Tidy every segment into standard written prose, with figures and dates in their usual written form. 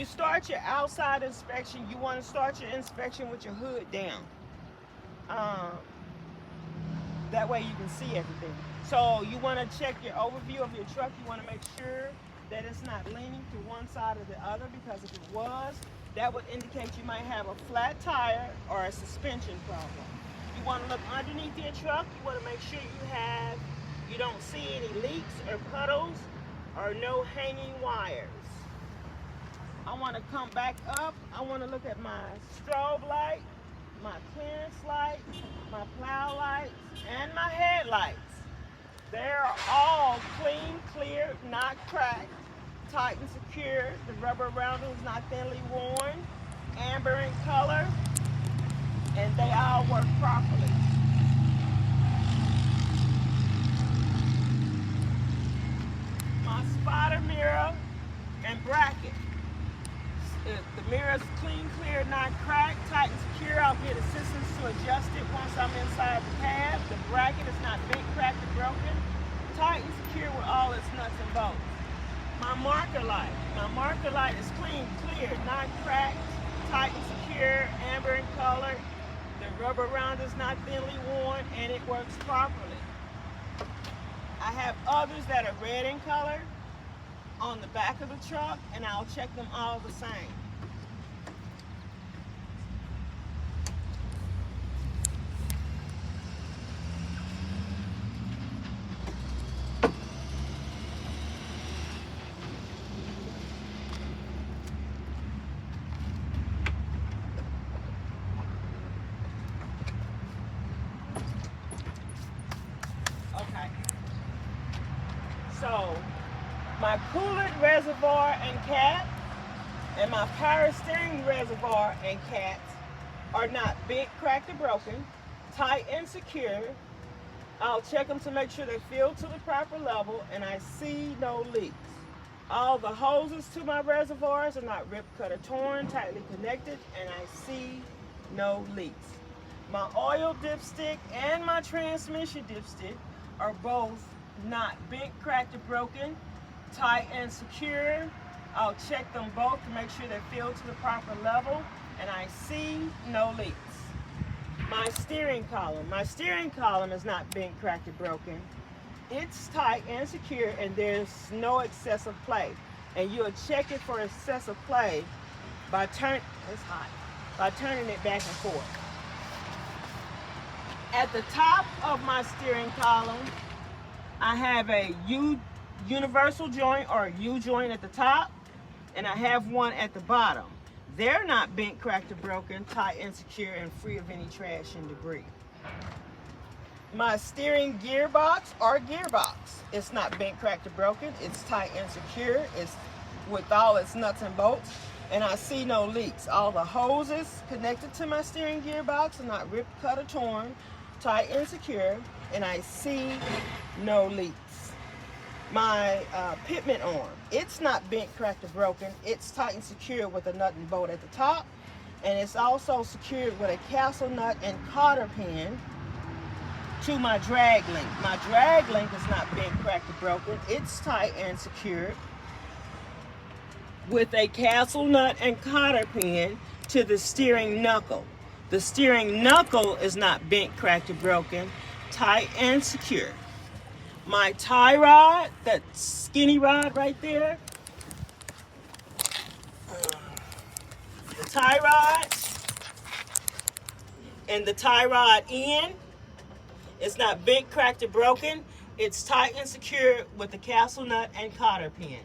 you start your outside inspection, you want to start your inspection with your hood down. That way you can see everything. So you want to check your overview of your truck. You want to make sure that it's not leaning to one side or the other, because if it was, that would indicate you might have a flat tire or a suspension problem. You want to look underneath your truck. You want to make sure you don't see any leaks or puddles or no hanging wires. I want to come back up. I want to look at my strobe light, my clearance light, my plow lights, and my headlights. They're all clean, clear, not cracked, tight and secure. The rubber rounding is not thinly worn, amber in color, and they all work properly. My spotter mirror and bracket. The mirror is clean, clear, not cracked, tight and secure. I'll get assistance to adjust it once I'm inside the cab. The bracket is not bent, cracked, or broken. Tight and secure with all its nuts and bolts. My marker light. My marker light is clean, clear, not cracked, tight and secure, amber in color. The rubber round is not thinly worn, and it works properly. I have others that are red in color on the back of the truck, and I'll check them all the same. Okay. So, my coolant reservoir and cap and my power steering reservoir and caps are not bent, cracked, or broken, tight and secure. I'll check them to make sure they're filled to the proper level, and I see no leaks. All the hoses to my reservoirs are not ripped, cut, or torn, tightly connected, and I see no leaks. My oil dipstick and my transmission dipstick are both not bent, cracked, or broken, tight and secure. I'll check them both to make sure they're filled to the proper level, and I see no leaks. My steering column is not bent, cracked, or broken. It's tight and secure, and there's no excessive play. And you'll check it for excessive play by turning it back and forth. At the top of my steering column, I have a universal joint or U-joint at the top, and I have one at the bottom. They're not bent, cracked, or broken, tight and secure, and free of any trash and debris. My steering gearbox it's not bent, cracked, or broken. It's tight and secure. It's with all its nuts and bolts, and I see no leaks. All the hoses connected to my steering gearbox are not ripped, cut, or torn, tight and secure, and I see no leaks. My pitman arm, it's not bent, cracked, or broken. It's tight and secure with a nut and bolt at the top, and it's also secured with a castle nut and cotter pin to my drag link. My drag link is not bent, cracked, or broken. It's tight and secured with a castle nut and cotter pin to the steering knuckle. The steering knuckle is not bent, cracked, or broken, tight and secure. My tie rod, that skinny rod right there, the tie rod and the tie rod end is not bent, cracked, or broken. It's tight and secure with the castle nut and cotter pin.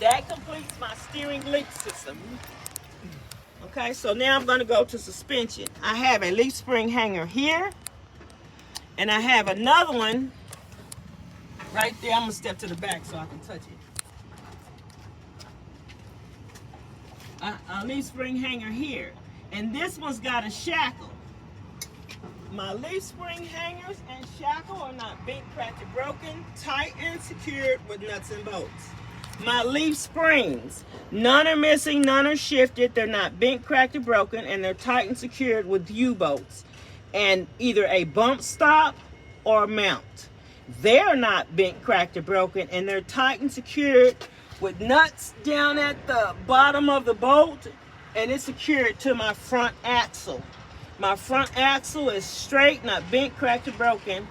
That completes my steering link system. Okay, so now I'm going to go to suspension. I have a leaf spring hanger here, and I have another one right there. I'm going to step to the back so I can touch it. A leaf spring hanger here, and this one's got a shackle. My leaf spring hangers and shackle are not bent, cracked, or broken, tight and secured with nuts and bolts. My leaf springs, none are missing, none are shifted, they're not bent, cracked, or broken, and they're tight and secured with U-bolts and either a bump stop or mount. They're not bent, cracked, or broken, and they're tight and secured with nuts down at the bottom of the bolt, and it's secured to my front axle. My front axle is straight, not bent, cracked, or broken,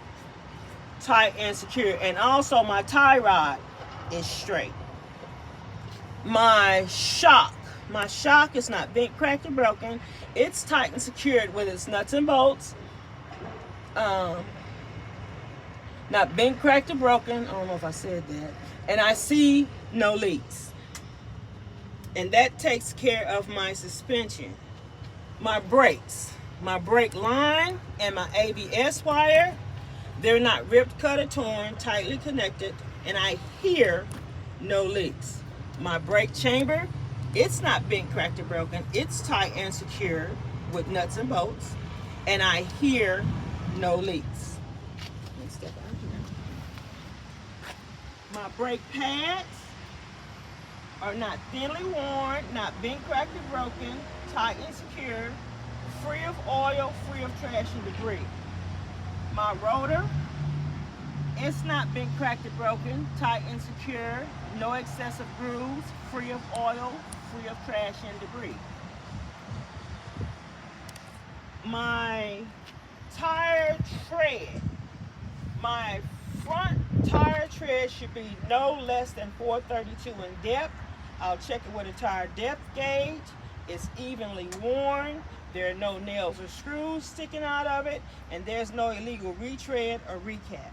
tight and secure. And also my tie rod is straight. My shock is not bent, cracked, or broken. It's tight and secured with its nuts and bolts. Not bent, cracked, or broken. I don't know if I said that. And I see no leaks. And that takes care of my suspension. My brakes. My brake line and my ABS wire, they're not ripped, cut, or torn, tightly connected, and I hear no leaks. My brake chamber, it's not bent, cracked, or broken. It's tight and secure with nuts and bolts, and I hear no leaks. Let me step out here. My brake pads are not thinly worn, not bent, cracked, or broken, tight and secure, free of oil, free of trash and debris. My rotor, it's not bent, cracked, or broken, tight and secure, no excessive grooves, free of oil, free of trash and debris. My tire tread, my front tire tread should be no less than 432 in depth. I'll check it with a tire depth gauge. It's evenly worn. There are no nails or screws sticking out of it, and there's no illegal retread or recap.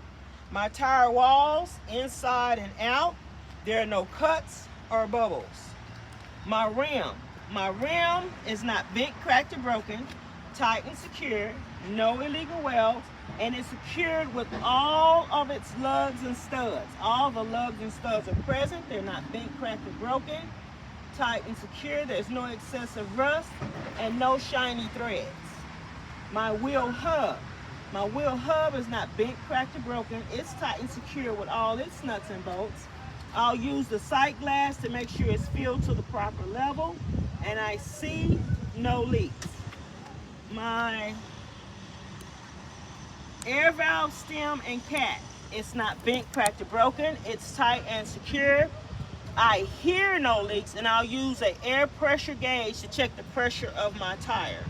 My tire walls, inside and out, there are no cuts or bubbles. My rim is not bent, cracked, or broken, tight and secure, no illegal welds, and it's secured with all of its lugs and studs. All the lugs and studs are present. They're not bent, cracked, or broken, tight and secure. There's no excessive rust and no shiny threads. My wheel hub is not bent, cracked, or broken. It's tight and secure with all its nuts and bolts. I'll use the sight glass to make sure it's filled to the proper level, and I see no leaks. My air valve stem and cap, it's not bent, cracked, or broken. It's tight and secure. I hear no leaks, and I'll use an air pressure gauge to check the pressure of my tire.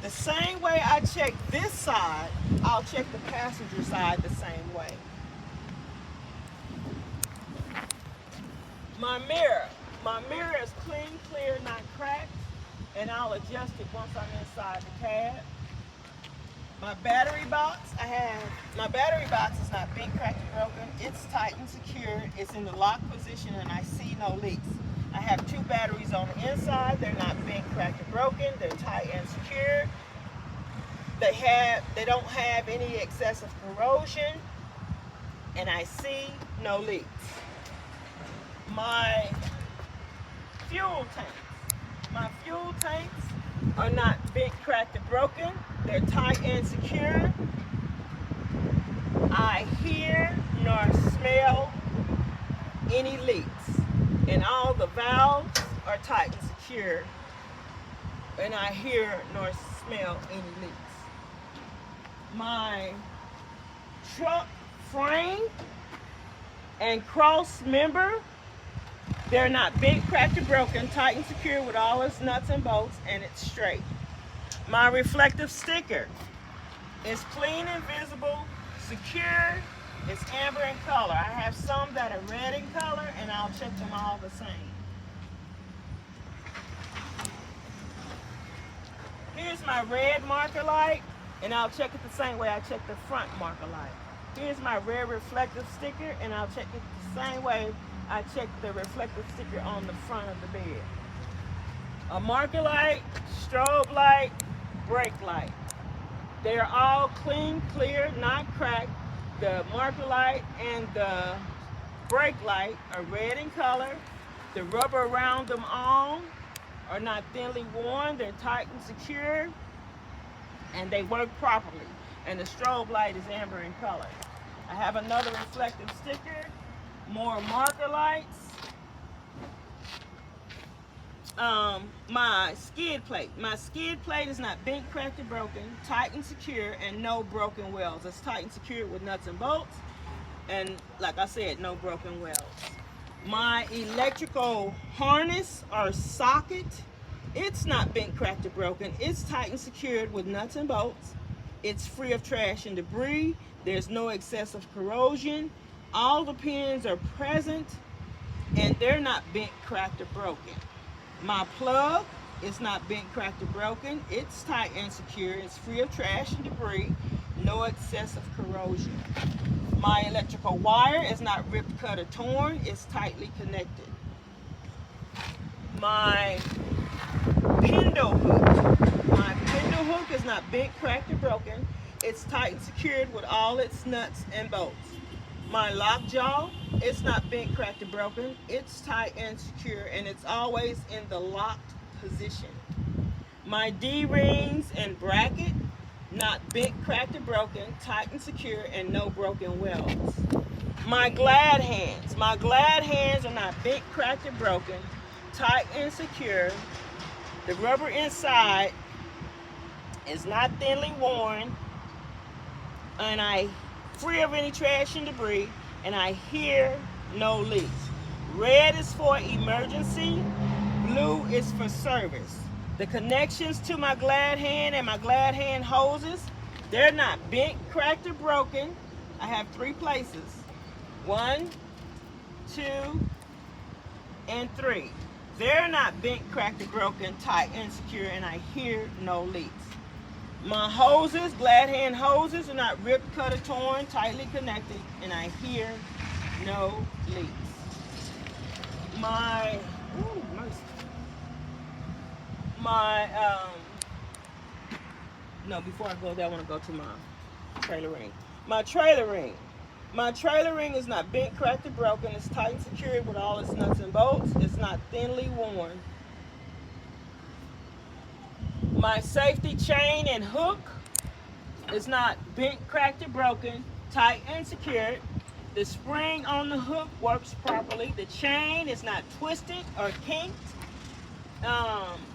The same way I check this side, I'll check the passenger side the same way. My mirror is clean, clear, not cracked, and I'll adjust it once I'm inside the cab. My battery box is not bent, cracked, or broken. It's tight and secure. It's in the lock position, and I see no leaks. I have 2 batteries on the inside. They're not bent, cracked, or broken. They're tight and secure. They don't have any excessive corrosion, and I see no leaks. My fuel tanks are not bent, cracked, or broken. They're tight and secure. I hear nor smell any leaks. And all the valves are tight and secure. And I hear nor smell any leaks. My truck frame and cross member, they're not bent, cracked, or broken, tight and secure with all its nuts and bolts, and it's straight. My reflective sticker is clean and visible, secure, it's amber in color. I have some that are red in color, and I'll check them all the same. Here's my red marker light, and I'll check it the same way I check the front marker light. Here's my red reflective sticker, and I'll check it the same way I check the reflective sticker on the front of the bed. A marker light, strobe light, brake light. They are all clean, clear, not cracked. The marker light and the brake light are red in color. The rubber around them all are not thinly worn. They're tight and secure, and they work properly. And the strobe light is amber in color. I have another reflective sticker, more marker lights. My skid plate. My skid plate is not bent, cracked, or broken, tight and secure, and no broken welds. It's tight and secure with nuts and bolts, and like I said, no broken welds. My electrical harness or socket, it's not bent, cracked, or broken. It's tight and secured with nuts and bolts. It's free of trash and debris. There's no excessive corrosion. All the pins are present and they're not bent, cracked, or broken. My plug is not bent, cracked, or broken. It's tight and secure. It's free of trash and debris. No excessive corrosion. My electrical wire is not ripped, cut, or torn. It's tightly connected. My pintle hook is not bent, cracked, or broken. It's tight and secured with all its nuts and bolts. My lockjaw, it's not bent, cracked, or broken. It's tight and secure, and it's always in the locked position. My D-rings and bracket, not bent, cracked, or broken, tight and secure, and no broken welds. My glad hands are not bent, cracked, or broken, tight and secure. The rubber inside is not thinly worn, and I free of any trash and debris, and I hear no leaks. Red is for emergency, blue is for service. The connections to my glad hand and my glad hand hoses, they're not bent, cracked, or broken. I have 3 places. 1, 2, and 3. They're not bent, cracked, or broken, tight and secure, and I hear no leaks. My hoses, glad hand hoses, are not ripped, cut, or torn, tightly connected, and I hear no leaks. Before I go there, I want to go to my trailer ring. My trailer ring is not bent, cracked, or broken. It's tight and secured with all its nuts and bolts. It's not thinly worn. My safety chain and hook is not bent, cracked, or broken, tight and secured. The spring on the hook works properly. The chain is not twisted or kinked.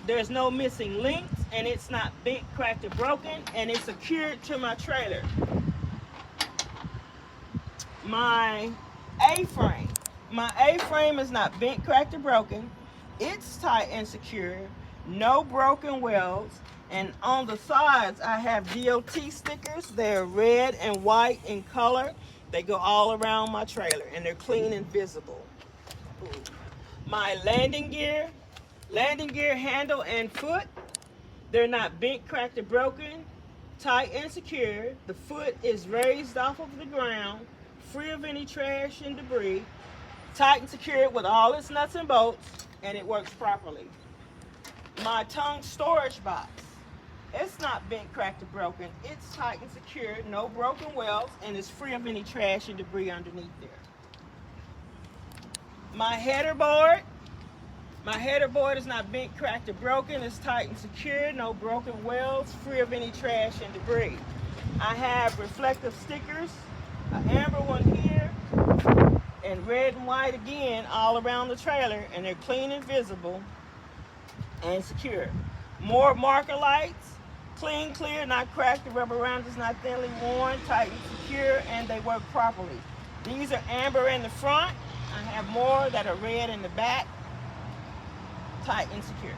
There's no missing links, and it's not bent, cracked, or broken, and it's secured to my trailer. My A-frame is not bent, cracked, or broken. It's tight and secure. No broken welds, and on the sides I have DOT stickers. They're red and white in color. They go all around my trailer, and they're clean and visible. My landing gear handle and foot, they're not bent, cracked, or broken, tight and secure. The foot is raised off of the ground, free of any trash and debris, tight and secure with all its nuts and bolts, and it works properly. My tongue storage box, it's not bent, cracked, or broken. It's tight and secure, no broken welds, and it's free of any trash and debris underneath there. My header board is not bent, cracked, or broken. It's tight and secure, no broken welds, free of any trash and debris. I have reflective stickers, an amber one here, and red and white again all around the trailer, and they're clean and visible and secure. More marker lights, clean, clear, not cracked. The rubber round is not thinly worn, tight and secure, and they work properly. These are amber in the front. I have more that are red in the back, tight and secure.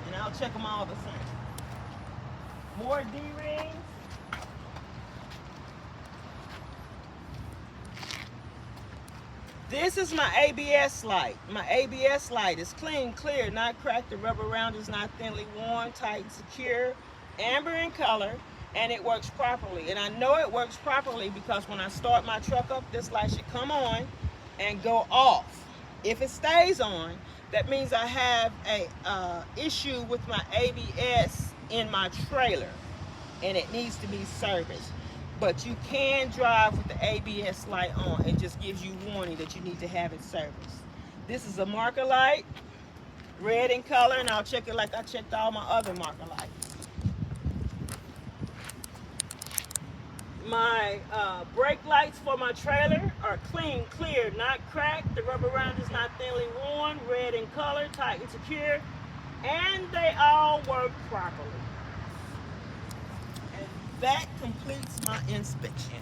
And I'll check them all the same. More D-rings. This is my ABS light. My ABS light is clean, clear, not cracked. The rubber round is not thinly worn, tight and secure, amber in color, and it works properly. And I know it works properly because when I start my truck up, this light should come on and go off. If it stays on, that means I have a issue with my ABS in my trailer, and it needs to be serviced. But you can drive with the ABS light on. It just gives you warning that you need to have it serviced. This is a marker light, red in color, and I'll check it like I checked all my other marker lights. My brake lights for my trailer are clean, clear, not cracked. The rubber round is not thinly worn, red in color, tight and secure, and they all work properly. That completes my inspection.